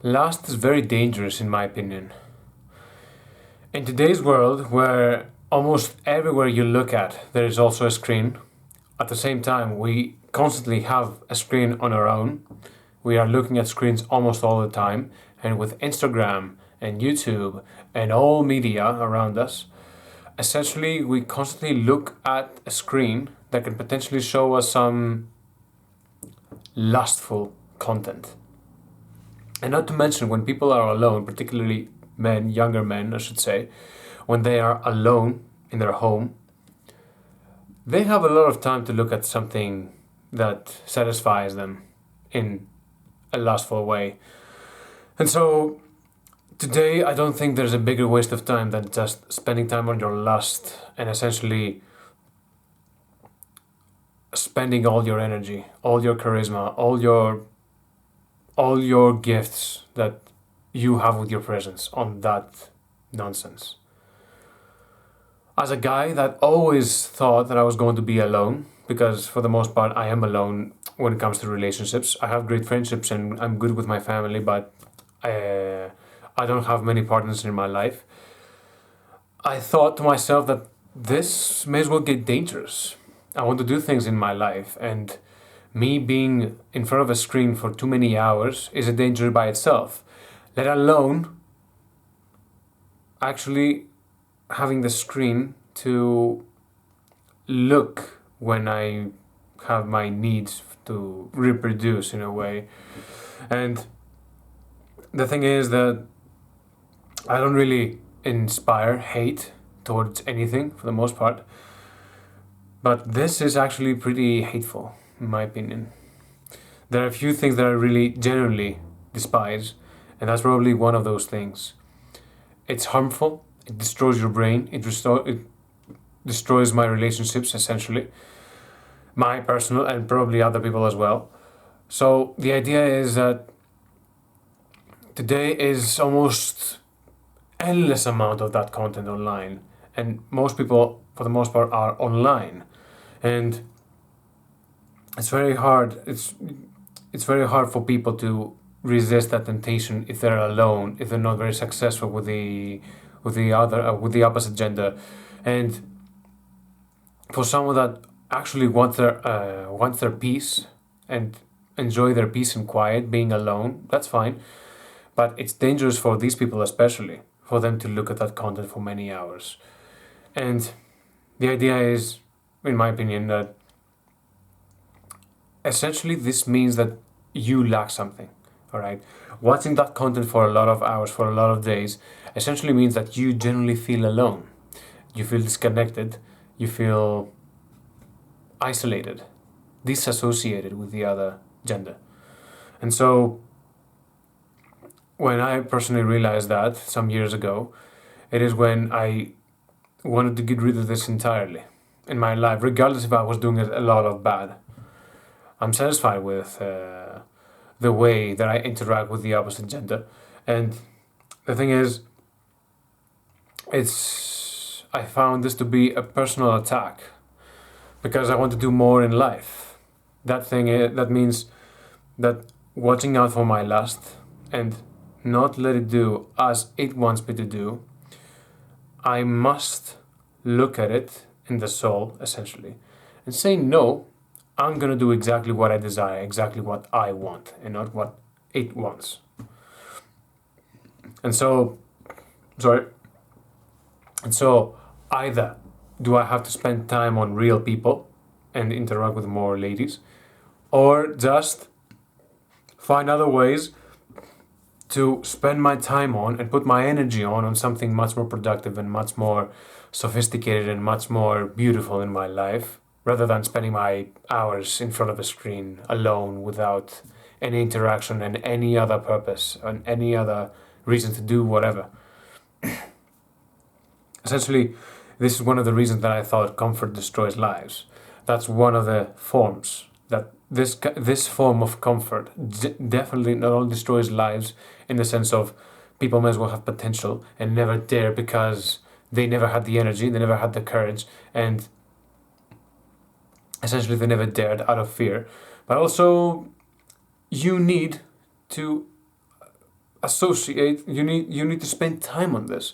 Lust is very dangerous, in my opinion. In today's world, where almost everywhere you look at, there is also a screen. At the same time, we constantly have a screen on our own. We are looking at screens almost all the time, and with Instagram and YouTube and all media around us, essentially we constantly look at a screen that can potentially show us some lustful content. And not to mention, when people are alone, particularly men, younger men, I should say, when they are alone in their home, they have a lot of time to look at something that satisfies them in a lustful way. And so, today, I don't think there's a bigger waste of time than just spending time on your lust and essentially spending all your energy, all your charisma, all your gifts that you have with your presence on that nonsense. As a guy that always thought that I was going to be alone, because for the most part I am alone when it comes to relationships. I have great friendships and I'm good with my family, but I don't have many partners in my life. I thought to myself that this may as well get dangerous. I want to do things in my life, and me being in front of a screen for too many hours is a danger by itself, let alone actually having the screen to look when I have my needs to reproduce in a way. And the thing is that I don't really inspire hate towards anything for the most part, but this is actually pretty hateful in my opinion. There are a few things that I really genuinely despise, and that's probably one of those things. It's harmful, it destroys your brain, it destroys my relationships essentially, my personal and probably other people as well. So the idea is that today is almost endless amount of that content online, and most people for the most part are online, and it's very hard it's very hard for people to resist that temptation if they're alone, if they're not very successful with the opposite gender. And for someone that actually wants their peace and enjoy their peace and quiet being alone, that's fine, but it's dangerous for these people especially for them to look at that content for many hours. And the idea is, in my opinion, that essentially this means that you lack something. All right, watching that content for a lot of hours, for a lot of days, essentially means that you generally feel alone, you feel disconnected, you feel isolated, disassociated with the other gender. And so when I personally realized that some years ago, it is when I wanted to get rid of this entirely in my life, regardless if I was doing a lot of bad. I'm satisfied with the way that I interact with the opposite gender. And the thing is, I found this to be a personal attack because I want to do more in life. That means that watching out for my lust and not let it do as it wants me to do, I must look at it in the soul, essentially, and say no. I'm gonna do exactly what I desire, exactly what I want, and not what it wants. And so, sorry. And so, either do I have to spend time on real people and interact with more ladies, or just find other ways to spend my time on and put my energy on something much more productive and much more sophisticated and much more beautiful in my life, rather than spending my hours in front of a screen alone without any interaction and any other purpose and any other reason to do whatever. Essentially, this is one of the reasons that I thought comfort destroys lives. That's one of the forms that this form of comfort definitely not only destroys lives in the sense of people may as well have potential and never dare because they never had the energy, they never had the courage, and essentially they never dared out of fear. But also, you need to associate. You need to spend time on this,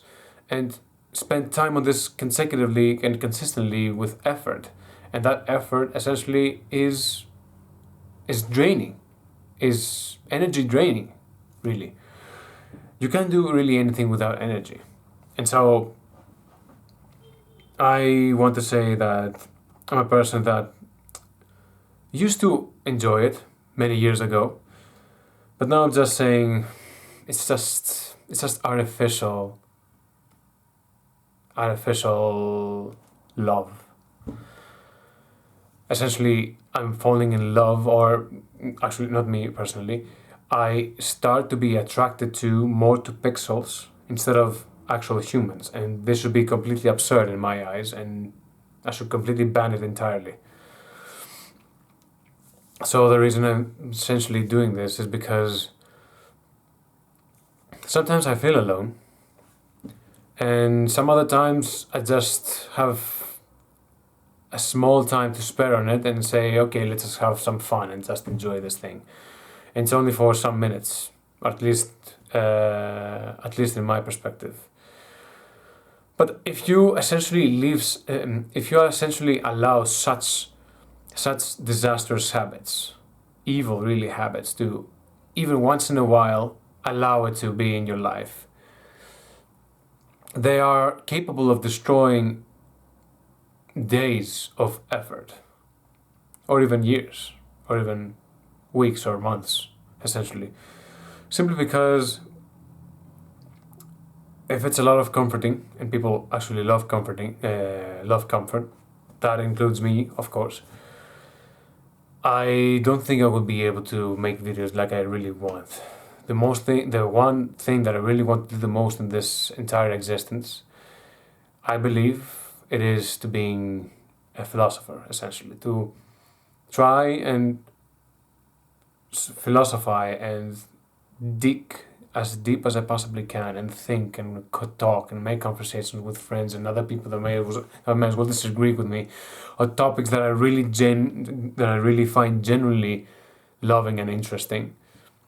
and spend time on this consecutively and consistently with effort, and that effort essentially is draining, is energy draining, really. You can't do really anything without energy, and so I want to say that I'm a person that used to enjoy it many years ago, but now I'm just saying it's just artificial love. Essentially, I'm falling in love, or actually, not me personally. I start to be attracted to more to pixels instead of actual humans, and this should be completely absurd in my eyes, and I should completely ban it entirely. So the reason I'm essentially doing this is because sometimes I feel alone, and some other times I just have a small time to spare on it and say, okay, let's just have some fun and just enjoy this thing. And it's only for some minutes, at least in my perspective. But if you essentially allow such disastrous habits, evil really habits, to even once in a while allow it to be in your life, they are capable of destroying days of effort, or even years, or even weeks or months, essentially. Simply because if it's a lot of comforting, and people actually love comfort, that includes me, of course. I don't think I would be able to make videos like I really want. The one thing that I really want to do the most in this entire existence, I believe it is to being a philosopher, essentially. To try and philosophize and dig as deep as I possibly can, and think and talk and make conversations with friends and other people that may as well disagree with me, on topics that I really find genuinely loving and interesting,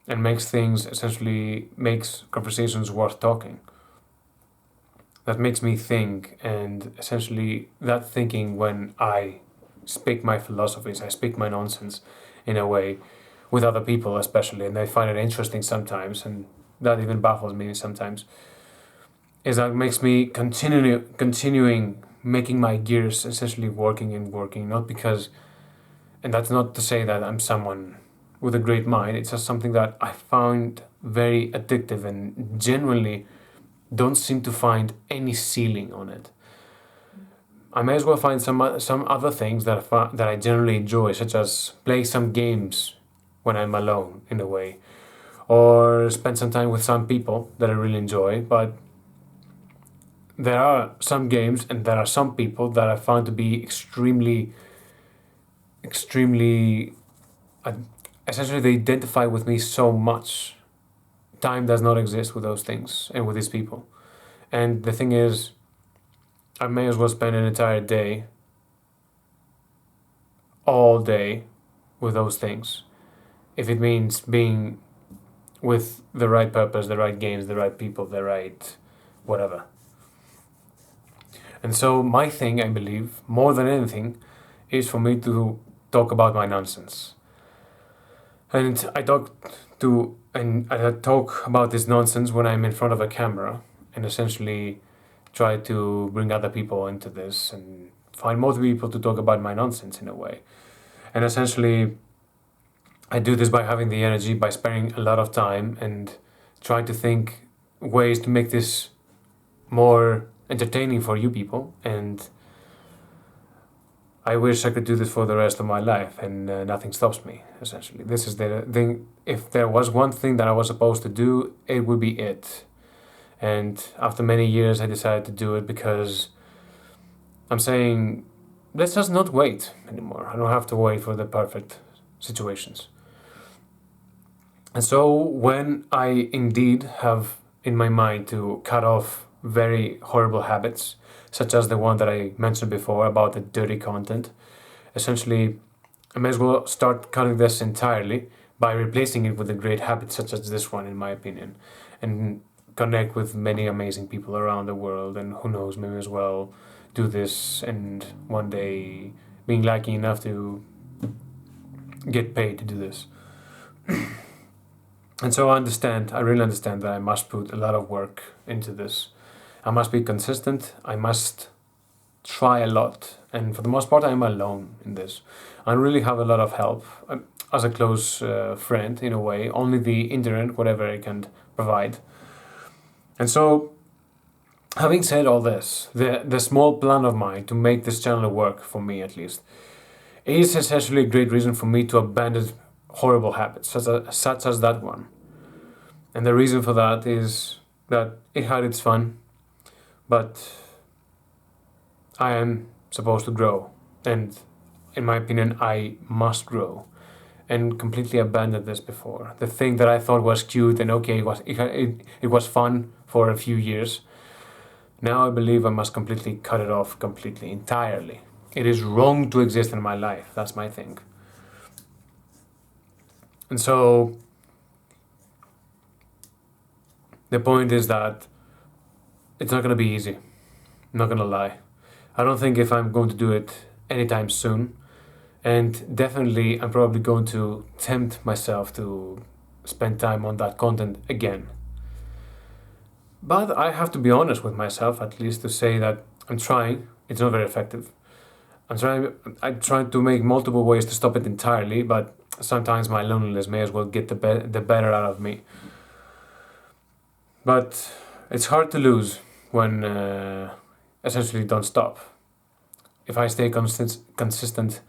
and makes conversations worth talking. That makes me think, and essentially that thinking, when I speak my philosophies, I speak my nonsense in a way with other people, especially, and they find it interesting sometimes, and that even baffles me sometimes, is that makes me continuing making my gears essentially working and working, not because, and that's not to say that I'm someone with a great mind, it's just something that I found very addictive, and genuinely don't seem to find any ceiling on it. I may as well find some other things that I generally enjoy, such as play some games when I'm alone, in a way, or spend some time with some people that I really enjoy. But there are some games and there are some people that I found to be extremely, essentially they identify with me so much. Time does not exist with those things and with these people. And the thing is, I may as well spend an entire day, all day, with those things, if it means being with the right purpose, the right games, the right people, the right whatever. And so my thing, I believe, more than anything, is for me to talk about my nonsense. And I talk about this nonsense when I'm in front of a camera, and essentially try to bring other people into this and find more people to talk about my nonsense, in a way. And essentially, I do this by having the energy, by spending a lot of time and trying to think ways to make this more entertaining for you people. And I wish I could do this for the rest of my life, and nothing stops me, essentially. This is the thing. If there was one thing that I was supposed to do, it would be it. And after many years, I decided to do it because I'm saying, let's just not wait anymore. I don't have to wait for the perfect situations. And so when I indeed have in my mind to cut off very horrible habits, such as the one that I mentioned before about the dirty content, essentially I may as well start cutting this entirely by replacing it with a great habit such as this one, in my opinion, and connect with many amazing people around the world, and who knows, maybe as well do this and one day being lucky enough to get paid to do this. And so I really understand that I must put a lot of work into this. I must be consistent, I must try a lot, and for the most part I'm alone in this. I don't really have a lot of help as a close friend, in a way, only the internet, whatever it can provide. And so, having said all this, the small plan of mine to make this channel work, for me at least, is essentially a great reason for me to abandon horrible habits, such as that one. And the reason for that is that it had its fun, but I am supposed to grow, and in my opinion, I must grow, and completely abandoned this before. The thing that I thought was cute and okay, it was fun for a few years. Now I believe I must completely cut it off, completely, entirely. It is wrong to exist in my life. That's my thing. And so the point is that it's not going to be easy. I'm not going to lie. I don't think if I'm going to do it anytime soon. And definitely I'm probably going to tempt myself to spend time on that content again. But I have to be honest with myself, at least, to say that I'm trying. It's not very effective. I'm trying to make multiple ways to stop it entirely, but sometimes my loneliness may as well get the better out of me. But it's hard to lose when essentially don't stop. If I stay consistent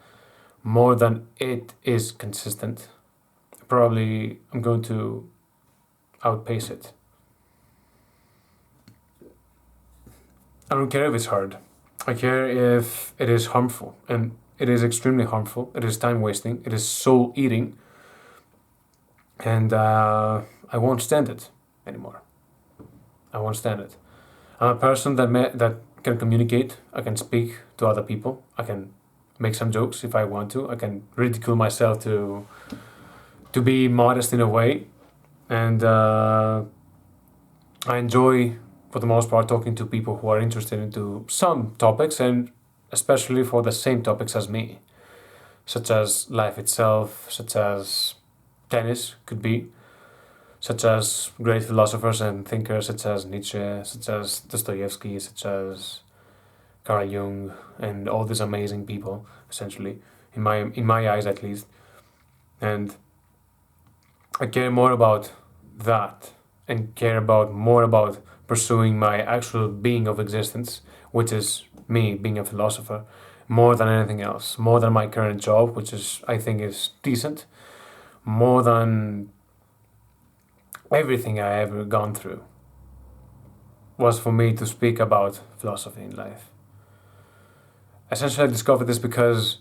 more than it is consistent, probably I'm going to outpace it. I don't care if it's hard. I care if it is harmful, and it is extremely harmful. It is time wasting. It is soul eating, and I won't stand it anymore. I won't stand it. I'm a person that can communicate. I can speak to other people. I can make some jokes if I want to. I can ridicule myself to be modest in a way, and I enjoy, for the most part, talking to people who are interested into some topics, and especially for the same topics as me, such as life itself, such as tennis could be, such as great philosophers and thinkers such as Nietzsche, such as Dostoevsky, such as Carl Jung, and all these amazing people, essentially, in my eyes at least. And I care more about that, and care more about pursuing my actual being of existence, which is me being a philosopher, more than anything else, more than my current job, which I think is decent, more than everything I ever gone through, was for me to speak about philosophy in life. Essentially, I discovered this because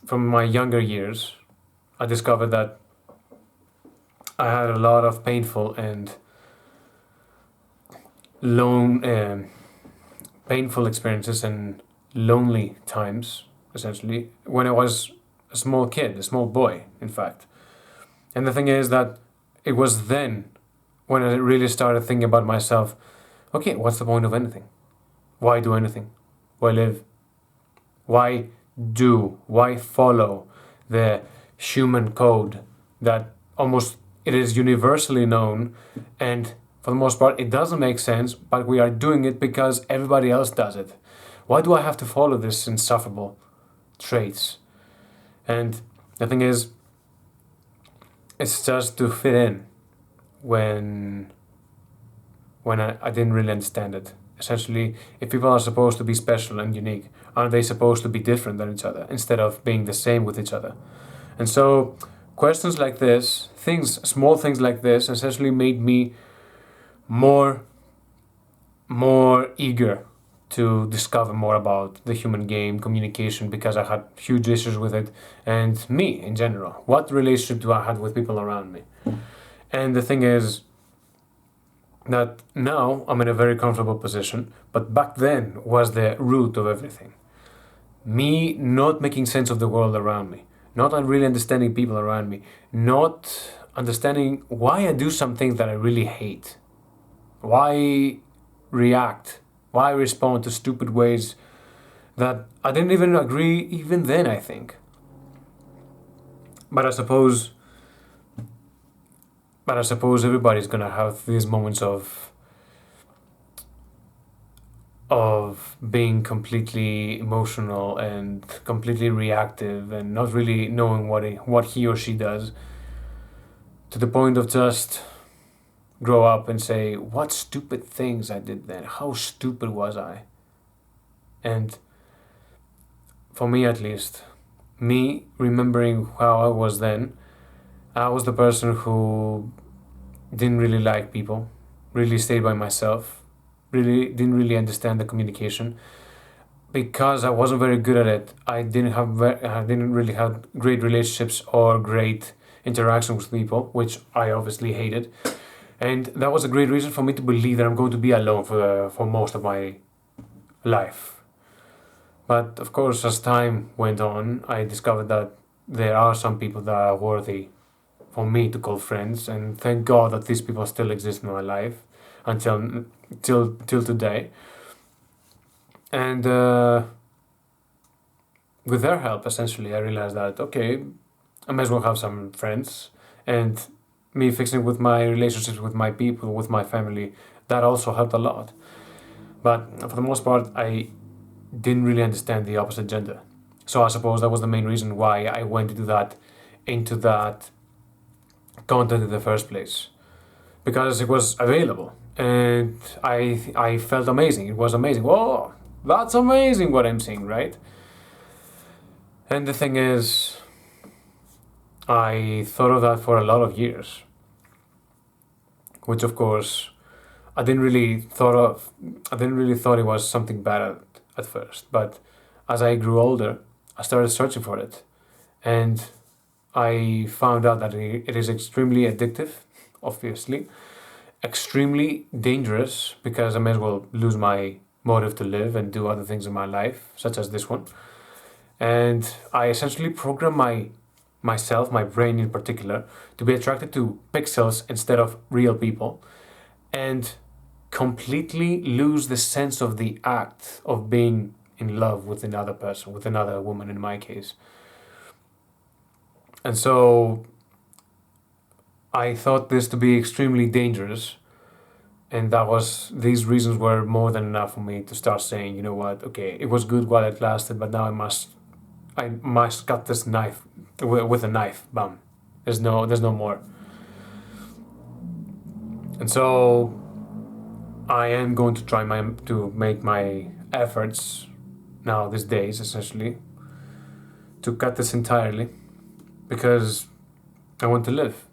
from my younger years, I discovered that I had a lot of painful and painful experiences and lonely times, essentially, when I was a small kid, a small boy, in fact. And the thing is that it was then when I really started thinking about myself, okay, what's the point of anything? Why do anything? Why live? Why follow the human code that it is universally known, and for the most part it doesn't make sense, but we are doing it because everybody else does it. Why do I have to follow this insufferable traits? And the thing is, it's just to fit in when I didn't really understand it. Essentially, if people are supposed to be special and unique, aren't they supposed to be different than each other instead of being the same with each other? And so questions like this, small things like this, essentially made me more eager to discover more about the human game, communication, because I had huge issues with it, and me in general. What relationship do I have with people around me? And the thing is that now I'm in a very comfortable position, but back then was the root of everything. Me not making sense of the world around me, not really understanding people around me, not understanding why I do something that I really hate, why react, why respond to stupid ways that I didn't even agree even then, I think. But I suppose everybody's gonna have these moments of being completely emotional and completely reactive and not really knowing what he or she does, to the point of just grow up and say, what stupid things I did then, how stupid was I? And for me at least, me remembering how I was then, I was the person who didn't really like people, really stayed by myself, really didn't really understand the communication. Because I wasn't very good at it, I didn't really have great relationships or great interaction with people, which I obviously hated. And that was a great reason for me to believe that I'm going to be alone for most of my life. But of course, as time went on, I discovered that there are some people that are worthy for me to call friends, and thank God that these people still exist in my life until till today. And with their help, essentially, I realized that okay, I might as well have some friends, and me fixing with my relationships with my people, with my family, that also helped a lot. But for the most part, I didn't really understand the opposite gender. So I suppose that was the main reason why I went into that content in the first place, because it was available, and I felt amazing. It was amazing. Whoa, that's amazing what I'm seeing, right? And the thing is, I thought of that for a lot of years, which of course I didn't really thought it was something bad at first. But as I grew older, I started searching for it, and I found out that it is extremely addictive, obviously, extremely dangerous, because I may as well lose my motive to live and do other things in my life, such as this one. And I essentially program myself, my brain in particular, to be attracted to pixels instead of real people, and completely lose the sense of the act of being in love with another person, with another woman in my case. And so I thought this to be extremely dangerous, and these reasons were more than enough for me to start saying, you know what, okay, it was good while it lasted, but now I must cut this knife with a knife. Bam. There's no more. And so I am going to try to make my efforts now these days, essentially, to cut this entirely, because I want to live.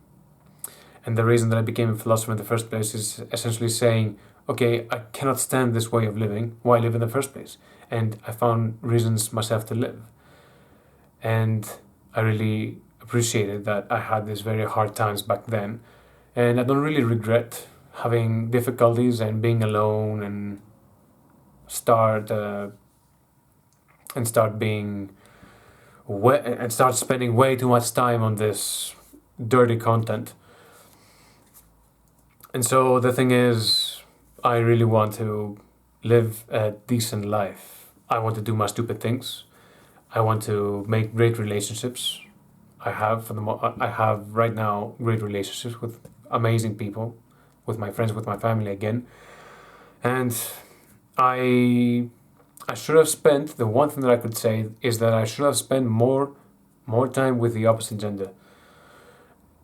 And the reason that I became a philosopher in the first place is essentially saying, okay, I cannot stand this way of living. Why live in the first place? And I found reasons myself to live. And I really appreciated that I had these very hard times back then. And I don't really regret having difficulties and being alone and start being and start spending way too much time on this dirty content. And so the thing is, I really want to live a decent life. I want to do my stupid things. I want to make great relationships. I have right now great relationships with amazing people, with my friends, with my family again. And I should have spent, the one thing that I could say is that I should have spent more time with the opposite gender,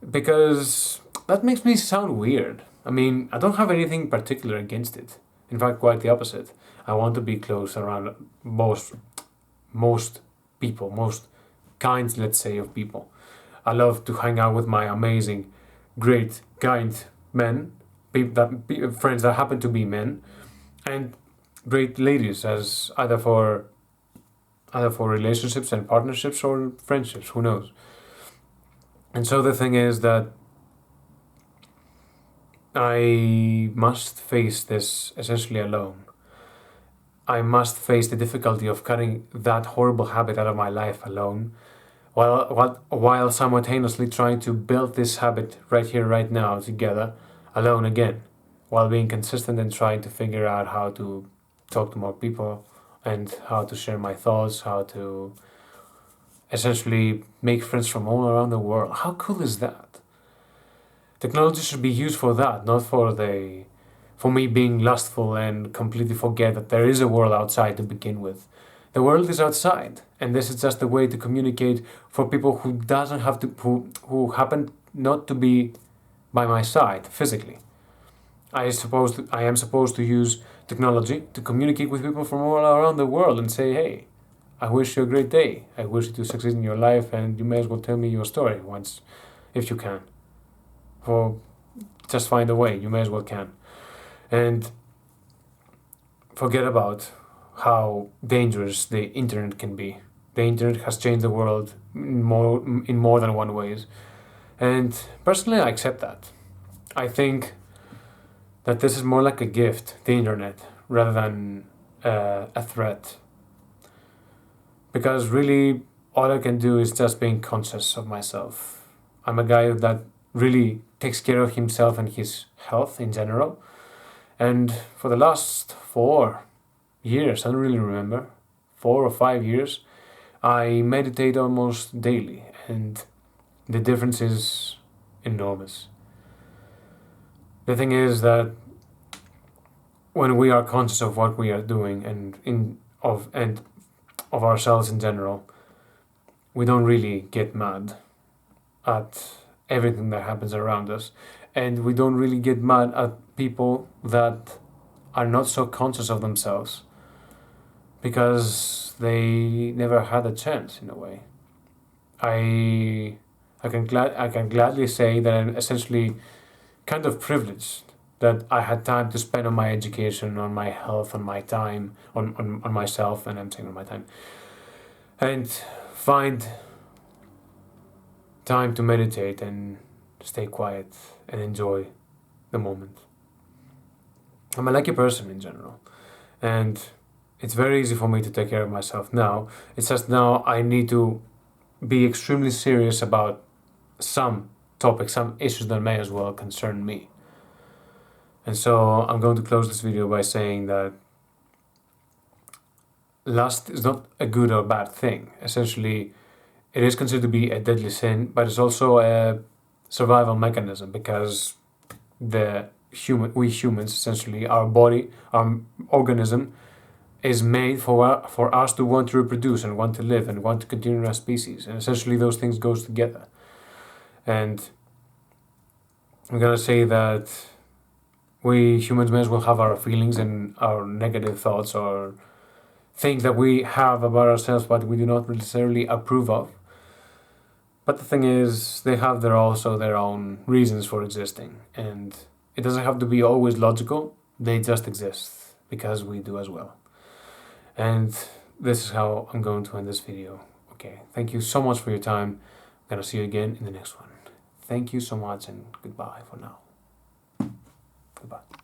because that makes me sound weird. I mean, I don't have anything particular against it. In fact, quite the opposite. I want to be close around most people, most kinds, let's say, of people. I love to hang out with my amazing, great, kind men, friends that happen to be men, and great ladies, as either for relationships and partnerships or friendships. Who knows? And so the thing is that I must face this essentially alone. I must face the difficulty of cutting that horrible habit out of my life alone, while simultaneously trying to build this habit right here, right now, together, alone again, while being consistent and trying to figure out how to talk to more people and how to share my thoughts, how to essentially make friends from all around the world. How cool is that? Technology should be used for that, not for me being lustful and completely forget that there is a world outside to begin with. The world is outside, and this is just a way to communicate for people who doesn't have to who happen not to be by my side physically. I am supposed to use technology to communicate with people from all around the world and say, hey, I wish you a great day. I wish you to succeed in your life, and you may as well tell me your story once, if you can. Or just find a way. You may as well can. And forget about how dangerous the internet can be. The internet has changed the world in more than one ways. And personally, I accept that. I think that this is more like a gift, the internet, rather than a threat. Because really, all I can do is just being conscious of myself. I'm a guy that really takes care of himself and his health in general. And for the last 4 years, I don't really remember, 4 or 5 years, I meditate almost daily, and the difference is enormous. The thing is that when we are conscious of what we are doing and of ourselves in general, we don't really get mad at everything that happens around us, and we don't really get mad at people that are not so conscious of themselves because they never had a chance in a way. I can gladly say that I'm essentially kind of privileged that I had time to spend on my education, on my health, on my time, on myself, and I'm saying on my time, and find time to meditate and stay quiet and enjoy the moment. I'm a lucky person in general, and it's very easy for me to take care of myself now. It's just now I need to be extremely serious about some topics, some issues that may as well concern me. And so I'm going to close this video by saying that lust is not a good or bad thing. Essentially, it is considered to be a deadly sin, but it's also a survival mechanism because we humans, essentially, our body, our organism, is made for us to want to reproduce and want to live and want to continue as species. And essentially those things goes together. And I'm gonna say that we humans may as well have our feelings and our negative thoughts or things that we have about ourselves but we do not necessarily approve of. But the thing is, they have also their own reasons for existing. And it doesn't have to be always logical, they just exist because we do as well. And this is how I'm going to end this video. Okay, thank you so much for your time. I'm gonna see you again in the next one. Thank you so much and goodbye for now. Goodbye.